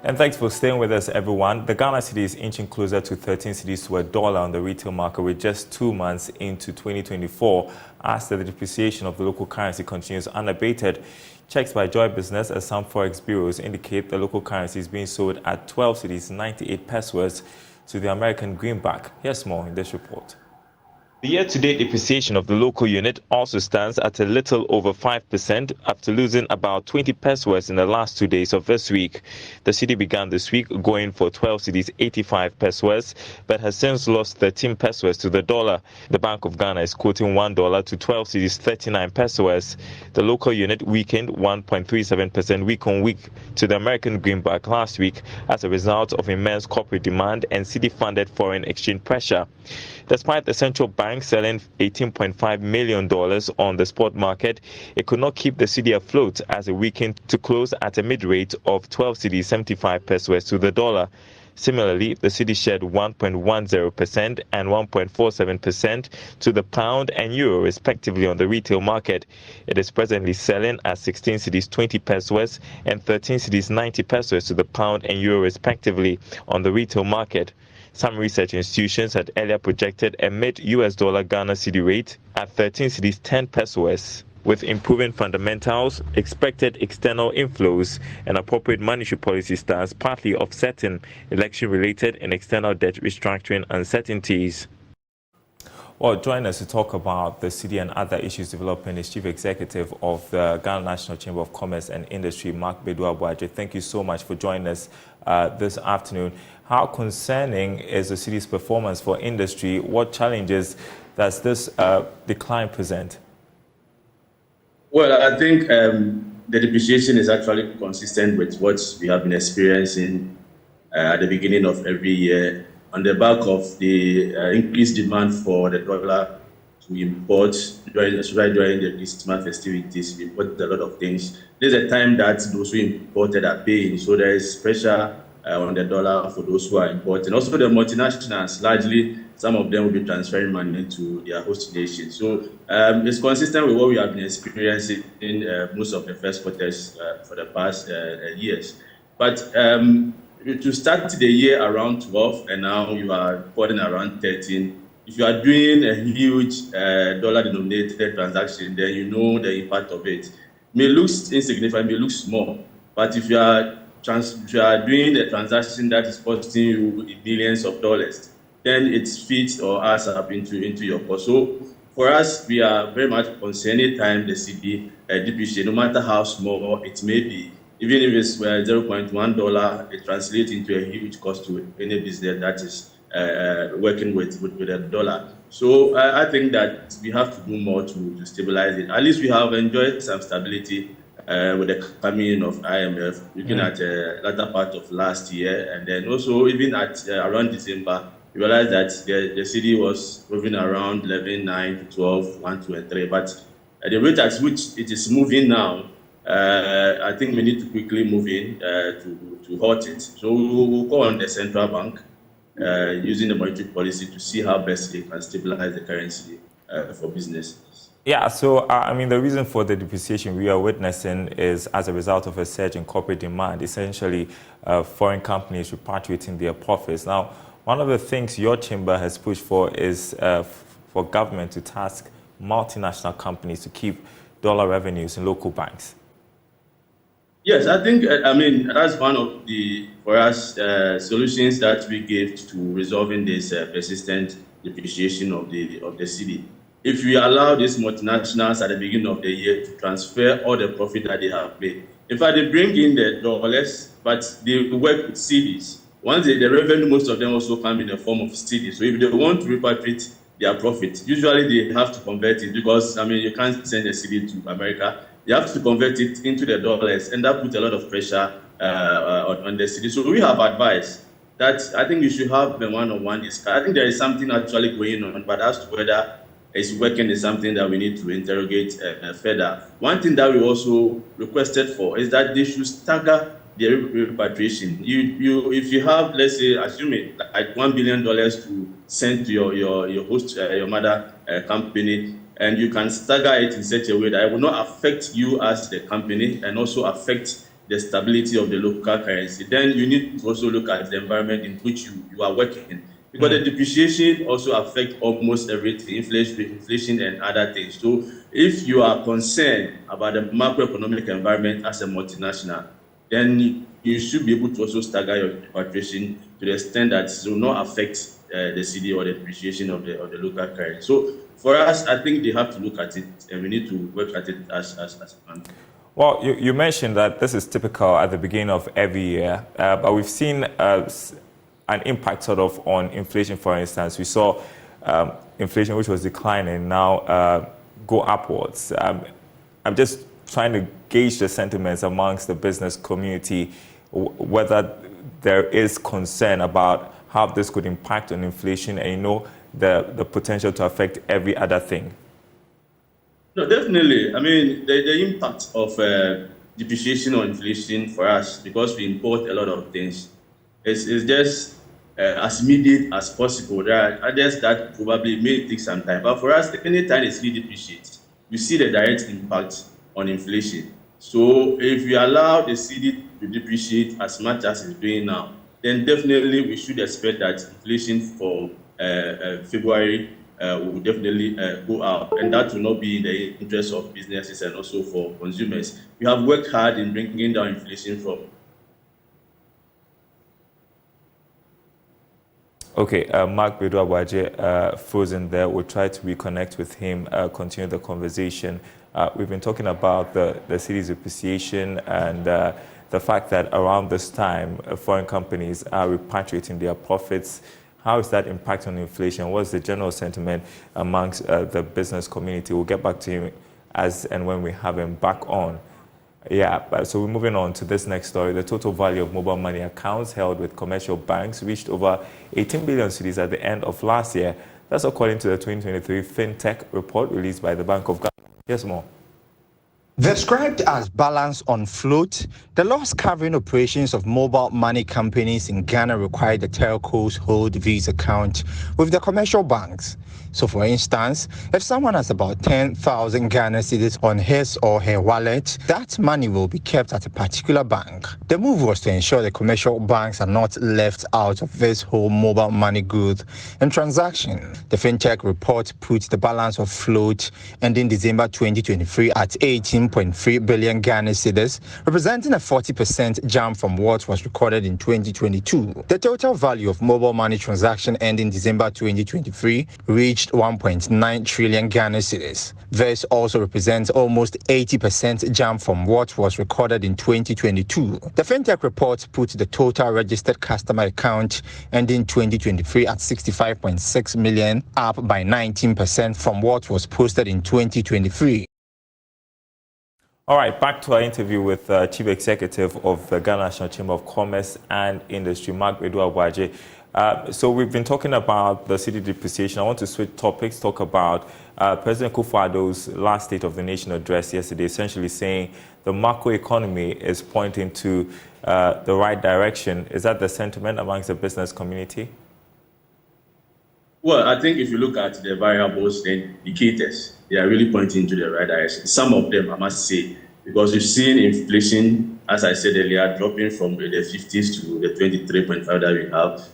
And thanks for staying with us, everyone. The Ghana cedi is inching closer to 13 cedis to a dollar on the retail market with just 2 months into 2024 as the depreciation of the local currency continues unabated. Checks by Joy Business and some forex bureaus indicate the local currency is being sold at 12 cedis 98 pesos to the American greenback. Here's more in this report. The year-to-date depreciation of the local unit also stands at a little over 5% after losing about 20 pesos in the last 2 days of this week. The cedi began this week going for 12 cedis 85 pesos, but has since lost 13 pesos to the dollar. The Bank of Ghana is quoting $1 to 12 cedis 39 pesos. The local unit weakened 1.37% week on week to the American greenback last week as a result of immense corporate demand and cedi-funded foreign exchange pressure. Despite the central bank selling $18.5 million on the spot market, it could not keep the cedi afloat as it weakened to close at a mid-rate of 12 cedis 75 pesos to the dollar. Similarly, the cedi shed 1.10% and 1.47% to the pound and euro respectively on the retail market. It is presently selling at 16 cedis 20 pesos and 13 cedis 90 pesos to the pound and euro respectively on the retail market. Some research institutions had earlier projected a mid-US dollar Ghana cedi rate at 13 cedis 10 pesos. With improving fundamentals, expected external inflows, and appropriate monetary policy stance partly offsetting election-related and external debt restructuring uncertainties. Well, join us to talk about the cedi and other issues developing is Chief Executive of the Ghana National Chamber of Commerce and Industry, Mark Bedu-Abuaje. Thank you so much for joining us this afternoon. How concerning is the cedi's performance for industry? What challenges does this decline present? Well, I think the depreciation is actually consistent with what we have been experiencing at the beginning of every year on the back of the increased demand for the dollar to import during the Christmas festivities. We imported a lot of things. There's a time that those who imported are paying, so there is pressure on the dollar for those who are importing. Also, the multinationals, largely, some of them will be transferring money to their host nation. So it's consistent with what we have been experiencing in most of the first quarters for the past years. But to start the year around 12, and now you are reporting around 13, if you are doing a huge dollar-denominated transaction, then you know the impact of it. It may look insignificant, may look small, but if you are doing a transaction that is costing you billions of dollars, then it fits or adds up into your cost. So for us, we are very much concerned anytime the cedi depreciate, no matter how small it may be. Even if it's $0.1, it translates into a huge cost to any business that is working with the dollar. So I think that we have to do more to stabilize it. At least we have enjoyed some stability with the coming in of IMF, looking at the latter part of last year, and then also even at around December, we realized that the cedi was moving around 11.9 to 12, 1, 2, and 3. But at the rate at which it is moving now, I think we need to quickly move in to halt it. So we'll call on the central bank using the monetary policy to see how best they can stabilize the currency for businesses. Yeah, so I mean, the reason for the depreciation we are witnessing is as a result of a surge in corporate demand, essentially foreign companies repatriating their profits. Now, one of the things your chamber has pushed for is for government to task multinational companies to keep dollar revenues in local banks. Yes, I think, I mean, that's one of the, for us, solutions that we gave to resolving this persistent depreciation of the cedi. If we allow these multinationals at the beginning of the year to transfer all the profit that they have made, in fact, they bring in the dollars, but they work with cedis. Once the revenue, most of them also come in the form of cedis. So if they want to repatriate their profit, usually they have to convert it because, I mean, you can't send a cedi to America. You have to convert it into the dollars, and that puts a lot of pressure on the cedi. So we have advised that I think you should have the one-on-one discussion. I think there is something actually going on, but as to whether it's working is something that we need to interrogate further. One thing that we also requested for is that they should stagger the repatriation. If you have, let's say, assuming like $1 billion to send to your host, your mother company, and you can stagger it in such a way that it will not affect you as the company and also affect the stability of the local currency, then you need to also look at the environment in which you are working. Because the depreciation also affects almost everything, inflation and other things. So if you are concerned about the macroeconomic environment as a multinational, then you should be able to also stagger your repatriation to the extent that it will not affect the Cedi or the depreciation of the local currency. So for us, I think they have to look at it, and we need to work at it as a country. Well, you mentioned that this is typical at the beginning of every year, but we've seen an impact sort of on inflation. For instance, we saw inflation, which was declining, now go upwards. I'm just trying to gauge the sentiments amongst the business community, whether there is concern about how this could impact on inflation and, the potential to affect every other thing. No, definitely. I mean, the impact of depreciation or inflation for us, because we import a lot of things, is just as immediate as possible. There are others that probably may take some time. But for us, anytime the cedi depreciates, we see the direct impact on inflation. So if we allow the cedi to depreciate as much as it's doing now, then definitely we should expect that inflation for February will definitely go up, and that will not be in the interest of businesses and also for consumers. We have worked hard in bringing down inflation from. Okay, Mark Bedu-Abuaje frozen there. We'll try to reconnect with him, continue the conversation. We've been talking about the cedi's depreciation and the fact that around this time, foreign companies are repatriating their profits. How is that impacting on inflation? What's the general sentiment amongst the business community? We'll get back to him as and when we have him back on. Yeah, so we're moving on to this next story. The total value of mobile money accounts held with commercial banks reached over 18 billion cedis at the end of last year. That's according to the 2023 FinTech report released by the Bank of Ghana. Yes, more. Described as balance on float, the loss covering operations of mobile money companies in Ghana required the telcos hold these accounts with the commercial banks. So for instance, if someone has about 10,000 Ghana cedis on his or her wallet, that money will be kept at a particular bank. The move was to ensure the commercial banks are not left out of this whole mobile money growth and transaction. The FinTech report puts the balance of float ending December 2023 at 18.3 billion Ghana cedis, representing a 40% jump from what was recorded in 2022. The total value of mobile money transaction ending December 2023 reached 1.9 trillion Ghana cedis. This also represents almost 80% jump from what was recorded in 2022. The FinTech report put the total registered customer account ending 2023 at 65.6 million, up by 19% from what was posted in 2023. All right, back to our interview with Chief Executive of the Ghana National Chamber of Commerce and Industry, Mark Bedu-Abuaje. So we've been talking about the cedi depreciation. I want to switch topics, talk about President Akufo-Addo's last State of the Nation address yesterday, essentially saying the macro economy is pointing to the right direction. Is that the sentiment amongst the business community? Well, I think if you look at the variables, the indicators, they are really pointing to the right direction. Some of them, I must say, because we've seen inflation, as I said earlier, dropping from the 50s to the 23.5 that we have.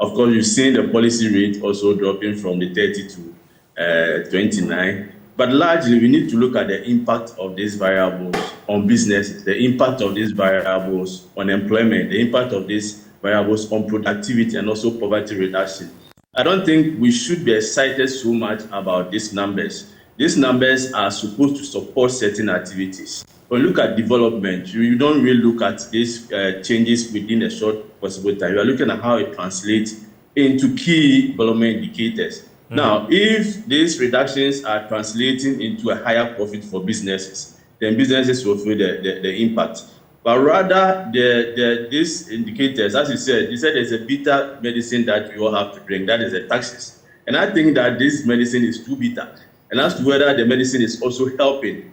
Of course, we've seen the policy rate also dropping from the 30 to 29. But largely, we need to look at the impact of these variables on businesses, the impact of these variables on employment, the impact of these variables on productivity and also poverty reduction. I don't think we should be excited so much about these numbers. These numbers are supposed to support certain activities. When you look at development, you don't really look at these changes within a short possible time. You are looking at how it translates into key development indicators. Mm-hmm. Now, if these reductions are translating into a higher profit for businesses, then businesses will feel the impact. But rather, these indicators, as you said there's a bitter medicine that we all have to drink, that is the taxes. And I think that this medicine is too bitter. And as to whether the medicine is also helping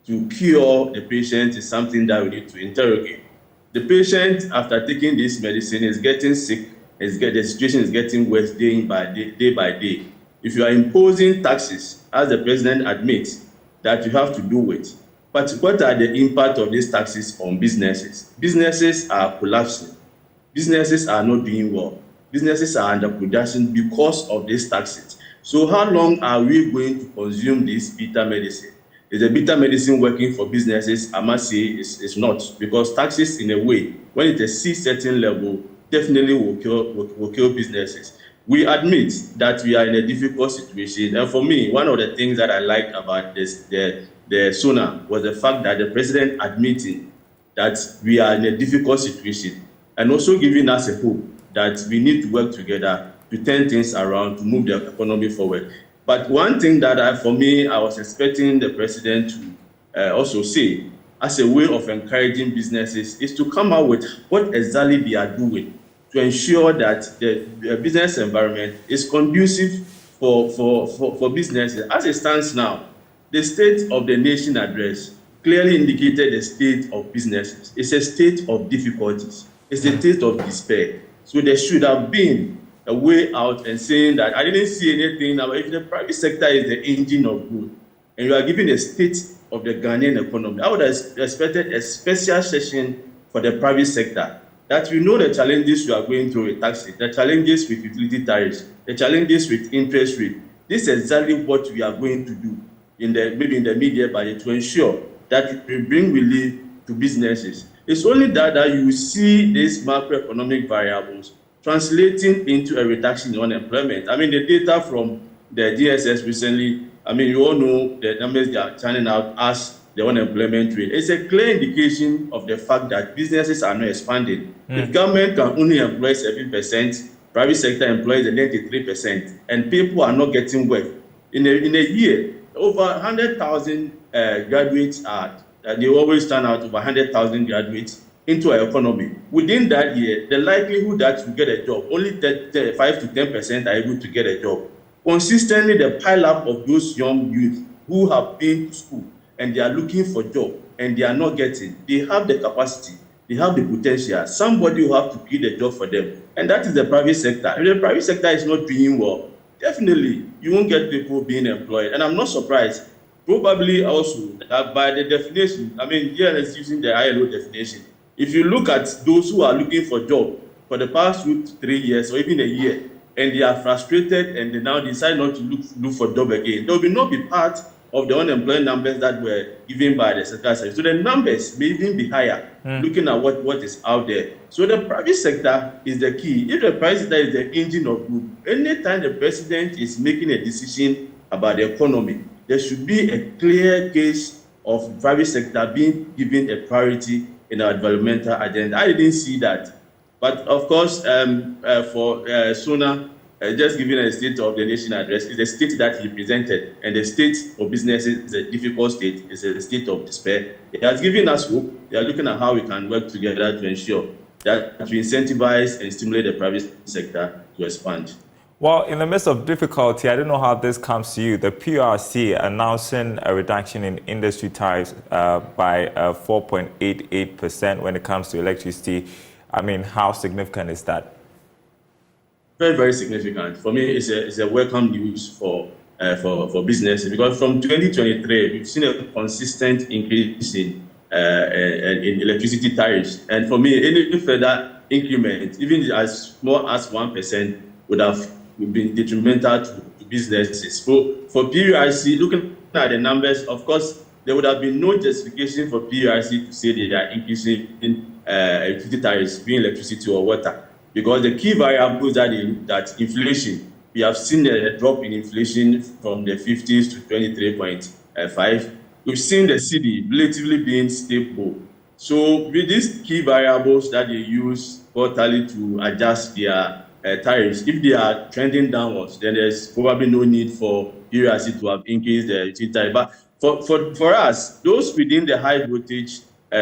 to cure the patient is something that we need to interrogate. The patient, after taking this medicine, is getting sick, the situation is getting worse day by day. If you are imposing taxes, as the president admits, that you have to do it, But what are the impact of these taxes on businesses? Businesses are collapsing. Businesses are not doing well. Businesses are under production because of these taxes. So how long are we going to consume this bitter medicine? Is the bitter medicine working for businesses? I must say it's not, because taxes, in a way, when it exceeds certain level, definitely will kill businesses. We admit that we are in a difficult situation, and for me, one of the things that I like about the SONA was the fact that the president admitting that we are in a difficult situation, and also giving us a hope that we need to work together to turn things around, to move the economy forward. But one thing that for me, I was expecting the president to also say, as a way of encouraging businesses, is to come out with what exactly they are doing to ensure that the business environment is conducive for businesses. As it stands now, the State of the Nation address clearly indicated the state of businesses. It's a state of difficulties. It's a state of despair. So there should have been a way out, and saying that I didn't see anything. Now, if the private sector is the engine of growth, and you are giving a state of the Ghanaian economy, I would have expected a special session for the private sector, that we know the challenges you are going through with taxes, the challenges with utility tariffs, the challenges with interest rate. This is exactly what we are going to do maybe in the media budget to ensure that we bring relief to businesses. It's only that you see these macroeconomic variables translating into a reduction in unemployment. I mean, the data from the DSS recently, I mean, you all know the numbers they are turning out as the unemployment rate. It's a clear indication of the fact that businesses are not expanding. If government can only employ 7%, private sector employs 93%, and people are not getting work. In a year, over 100,000 graduates they always turn out over 100,000 graduates into our economy. Within that year, the likelihood that you get a job, only 5 to 10% are able to get a job. Consistently, the pile-up of those young youth who have been to school and they are looking for a job and they are not getting, they have the capacity, they have the potential. Somebody will have to create a job for them. And that is the private sector. If the private sector is not doing well, definitely you won't get people being employed. And I'm not surprised. Probably also by the definition, I mean, here is using the ILO definition. If you look at those who are looking for a job for the past 2 to 3 years or even a year, and they are frustrated and they now decide not to look for a job again, they will not be part of the unemployed numbers that were given by the sector. So the numbers may even be higher, looking at what is out there. So the private sector is the key. If the private sector is the engine of growth, anytime the president is making a decision about the economy, there should be a clear case of private sector being given a priority in our developmental agenda. I didn't see that. But of course, for SONA, just giving a State of the Nation address, is a state that he presented, and the state of businesses is a difficult state, it's a state of despair. It has given us hope. We are looking at how we can work together to ensure that we incentivize and stimulate the private sector to expand. Well, in the midst of difficulty, I don't know how this comes to you. The PRC announcing a reduction in industry tariffs by 4.88% when it comes to electricity. I mean, how significant is that? Very, very significant. For me, it's a welcome news for business, because from 2023, we've seen a consistent increase in electricity tariffs. And for me, any further increment, even as small as 1%, would have been detrimental to businesses. For PRC, looking at the numbers, of course, there would have been no justification for PRC to say they are increasing electricity tariffs, being electricity or water, because the key variable is that inflation. We have seen a drop in inflation from the 50s to 23.5. We've seen the Cedi relatively being stable. So with these key variables that they use quarterly to adjust their tariffs, if they are trending downwards, then there's probably no need for PRC to have increased the utility tariff. But for us, those within the high voltage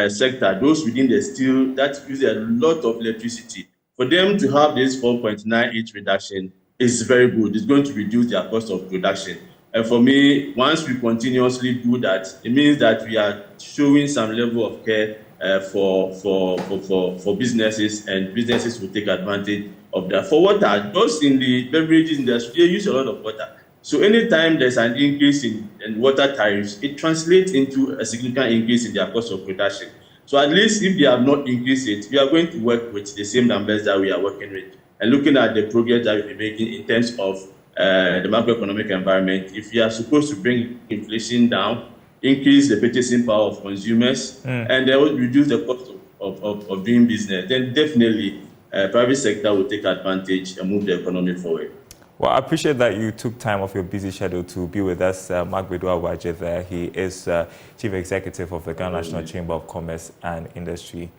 sector, those within the steel that use a lot of electricity, for them to have this 4.98 reduction is very good. It's going to reduce their cost of production. And for me, once we continuously do that, it means that we are showing some level of care for businesses, and businesses will take advantage of that. For water, those in the beverages industry, they use a lot of water. So anytime there's an increase in water tariffs, it translates into a significant increase in their cost of production. So at least if they have not increased it, we are going to work with the same numbers that we are working with. And looking at the progress that we'll be making in terms of the macroeconomic environment, if we are supposed to bring inflation down, increase the purchasing power of consumers, and reduce the cost of doing business, then definitely private sector will take advantage and move the economy forward. Well, I appreciate that you took time off your busy schedule to be with us. Mark Bedu-Awaje there. He is Chief Executive of the Ghana National Chamber of Commerce and Industry.